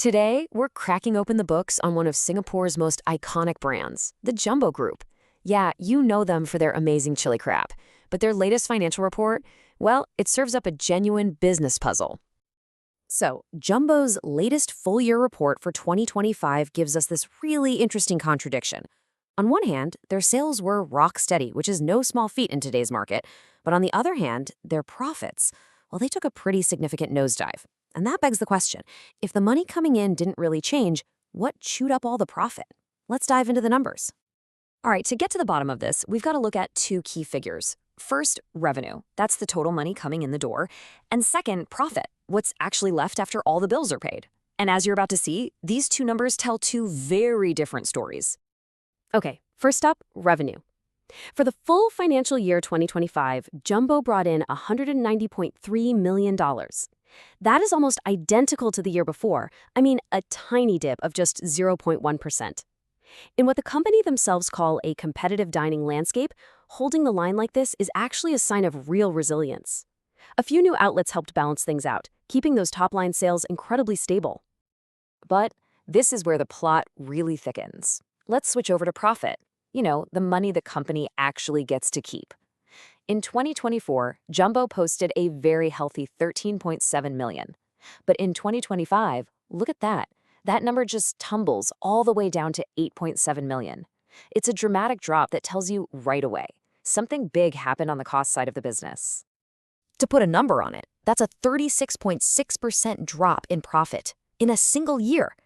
Today, we're cracking open the books on one of Singapore's most iconic brands, the Jumbo Group. Yeah, you know them for their amazing chili crab, but their latest financial report, well, it serves up a genuine business puzzle. So, Jumbo's latest full-year report for 2025 gives us this really interesting contradiction. On one hand, their sales were rock steady, which is no small feat in today's market, but on the other hand, their profits, well, they took a pretty significant nosedive. And that begs the question, if the money coming in didn't really change, what chewed up all the profit? Let's dive into the numbers. All right, to get to the bottom of this, we've got to look at two key figures. First, revenue. That's the total money coming in the door. And second, profit. What's actually left after all the bills are paid. And as you're about to see, these two numbers tell two very different stories. Okay, first up, revenue. For the full financial year 2025, Jumbo brought in $190.3 million. That is almost identical to the year before. I mean, a tiny dip of just 0.1%. In what the company themselves call a competitive dining landscape, holding the line like this is actually a sign of real resilience. A few new outlets helped balance things out, keeping those top-line sales incredibly stable. But this is where the plot really thickens. Let's switch over to profit. You know, the money the company actually gets to keep. In 2024, Jumbo posted a very healthy $13.7 million. But in 2025, look at that. That number just tumbles all the way down to $8.7 million. It's a dramatic drop that tells you right away. Something big happened on the cost side of the business. To put a number on it, that's a 36.6% drop in profit in a single year.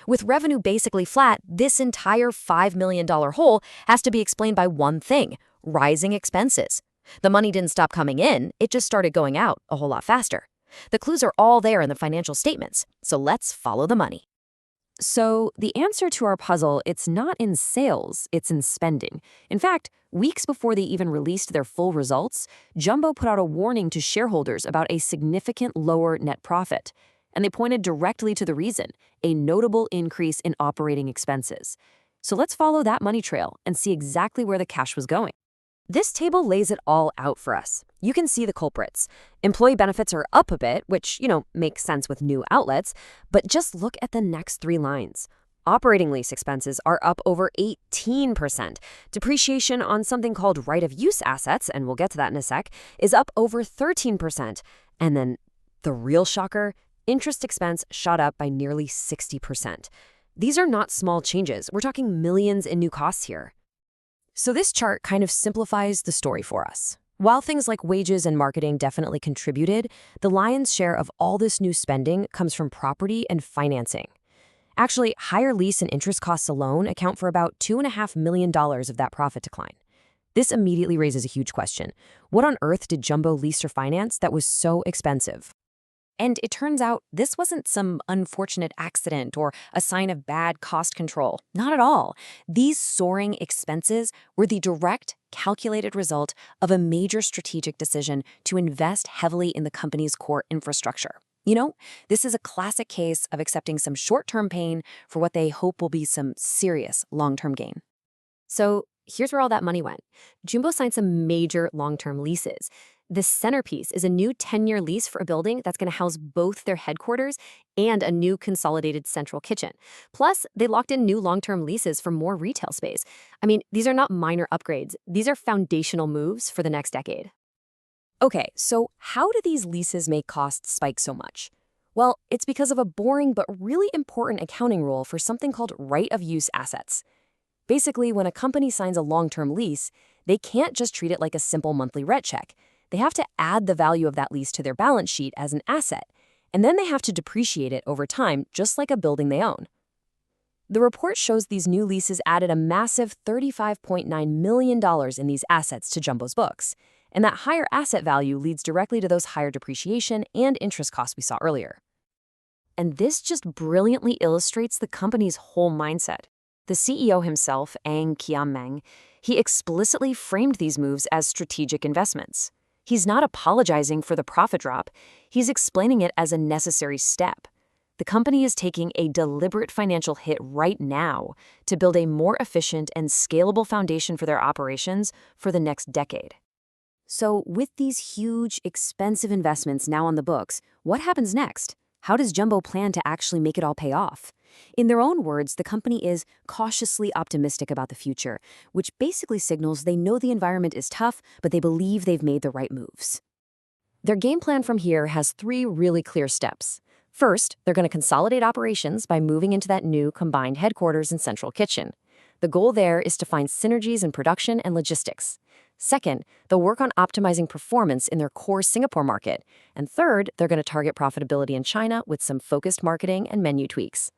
With revenue basically flat, this entire $5 million hole has to be explained by one thing: rising expenses. The money didn't stop coming in, it just started going out a whole lot faster. The clues are all there in the financial statements, so let's follow the money. So the answer to our puzzle, it's not in sales, it's in spending. In fact, weeks before they even released their full results, Jumbo put out a warning to shareholders about a significant lower net profit. And they pointed directly to the reason: a notable increase in operating expenses. So let's follow that money trail and see exactly where the cash was going. This table lays it all out for us. You can see the culprits. Employee benefits are up a bit, which, makes sense with new outlets, but just look at the next three lines. Operating lease expenses are up over 18%. Depreciation on something called right-of-use assets, and we'll get to that in a sec, is up over 13%. And then the real shocker, interest expense shot up by nearly 60%. These are not small changes. We're talking millions in new costs here. So this chart kind of simplifies the story for us. While things like wages and marketing definitely contributed, the lion's share of all this new spending comes from property and financing. Actually, higher lease and interest costs alone account for about $2.5 million of that profit decline. This immediately raises a huge question. What on earth did Jumbo lease or finance that was so expensive? And it turns out this wasn't some unfortunate accident or a sign of bad cost control. Not at all. These soaring expenses were the direct, calculated result of a major strategic decision to invest heavily in the company's core infrastructure. This is a classic case of accepting some short-term pain for what they hope will be some serious long-term gain. So here's where all that money went. Jumbo signed some major long-term leases. The centerpiece is a new 10-year lease for a building that's going to house both their headquarters and a new consolidated central kitchen. Plus, they locked in new long-term leases for more retail space. I mean, these are not minor upgrades. These are foundational moves for the next decade. Okay, so how do these leases make costs spike so much? Well, it's because of a boring but really important accounting rule for something called right-of-use assets. Basically, when a company signs a long-term lease, they can't just treat it like a simple monthly rent check. They have to add the value of that lease to their balance sheet as an asset, and then they have to depreciate it over time, just like a building they own. The report shows these new leases added a massive $35.9 million in these assets to Jumbo's books, and that higher asset value leads directly to those higher depreciation and interest costs we saw earlier. And this just brilliantly illustrates the company's whole mindset. The CEO himself, Ang Kiam-meng, he explicitly framed these moves as strategic investments. He's not apologizing for the profit drop. He's explaining it as a necessary step. The company is taking a deliberate financial hit right now to build a more efficient and scalable foundation for their operations for the next decade. So with these huge, expensive investments now on the books, what happens next? how does Jumbo plan to actually make it all pay off? In their own words, the company is cautiously optimistic about the future, which basically signals they know the environment is tough, but they believe they've made the right moves. Their game plan from here has 3 really clear steps. First, they're going to consolidate operations by moving into that new combined headquarters and central kitchen. The goal there is to find synergies in production and logistics. Second, they'll work on optimizing performance in their core Singapore market. And third, they're going to target profitability in China with some focused marketing and menu tweaks.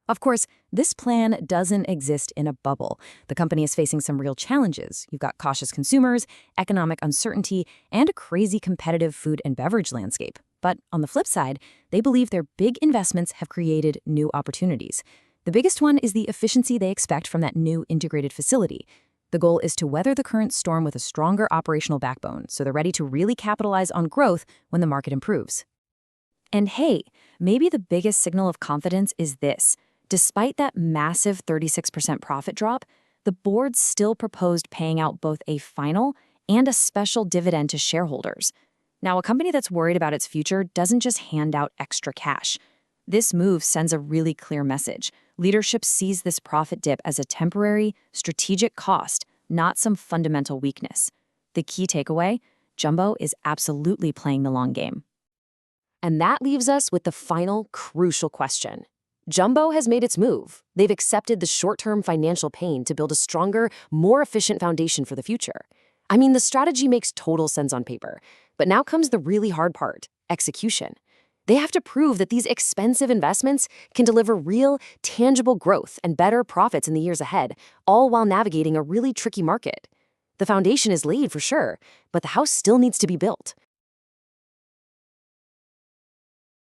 Of course, this plan doesn't exist in a bubble. The company is facing some real challenges. You've got cautious consumers, economic uncertainty, and a crazy competitive food and beverage landscape. But on the flip side, they believe their big investments have created new opportunities. The biggest one is the efficiency they expect from that new integrated facility. The goal is to weather the current storm with a stronger operational backbone, so they're ready to really capitalize on growth when the market improves. And hey, maybe the biggest signal of confidence is this. Despite that massive 36% profit drop, the board still proposed paying out both a final and a special dividend to shareholders. Now, a company that's worried about its future doesn't just hand out extra cash. This move sends a really clear message. Leadership sees this profit dip as a temporary, strategic cost, not some fundamental weakness. The key takeaway, Jumbo is absolutely playing the long game. And that leaves us with the final, crucial question. Jumbo has made its move. They've accepted the short-term financial pain to build a stronger, more efficient foundation for the future. I mean, the strategy makes total sense on paper. But now comes the really hard part, execution. They have to prove that these expensive investments can deliver real, tangible growth and better profits in the years ahead, all while navigating a really tricky market. The foundation is laid for sure, but the house still needs to be built.